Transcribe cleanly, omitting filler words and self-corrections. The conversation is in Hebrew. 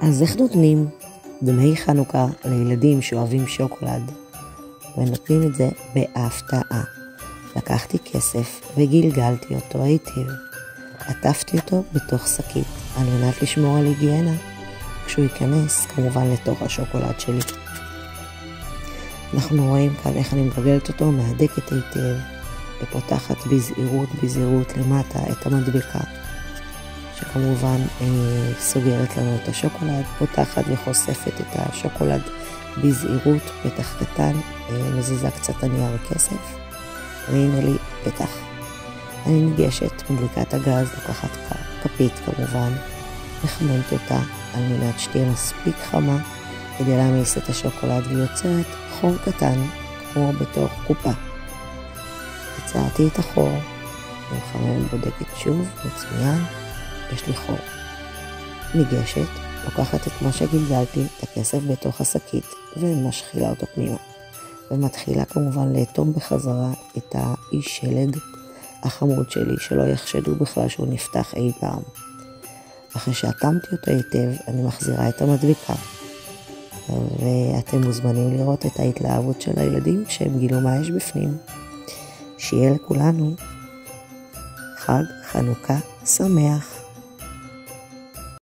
אז איך נותנים דמי חנוכה לילדים שאוהבים שוקולד? ונותנים את זה בהפתעה. לקחתי כסף וגלגלתי אותו היטב. עטפתי אותו בתוך שקית על מנת לשמור על היגיינה, כשהוא ייכנס כמובן לתוך השוקולד שלי. אנחנו רואים כאן איך אני מגלגלת אותו, מהדקת היטב, ופותחת בזהירות למטה את המדבקה, שכמובן סוגרת לנו את השוקולד, פותחת וחושפת את השוקולד בזהירות, פתח קטן, מזיזה קצת הנייר כסף, והנה לי פתח. אני ניגשת, מדליקה את הגז, לוקחת כפית כמובן, מחממת אותה על מנת שתהיה מספיק חמה כדי להמיס את השוקולד, ויוצרת חור קטן כמו בתוך קופה. יצרתי את החור, מחממת, בודקת שוב, מצוין, יש לי חור. ניגשת, לוקחת את מה שגלגלתי, את הכסף בתוך השקית, ומשחילה אותו פנימה. ומתחילה כמובן לאטום בחזרה את האיש שלג החמוד שלי, שלא יחשדו בכלל שהוא נפתח אי פעם. אחרי שאטמתי אותו היטב, אני מחזירה את המדבקה. ואתם מוזמנים לראות את ההתלהבות של הילדים כשהם גילו מה יש בפנים. שיהיה לכולנו חג חנוכה שמח.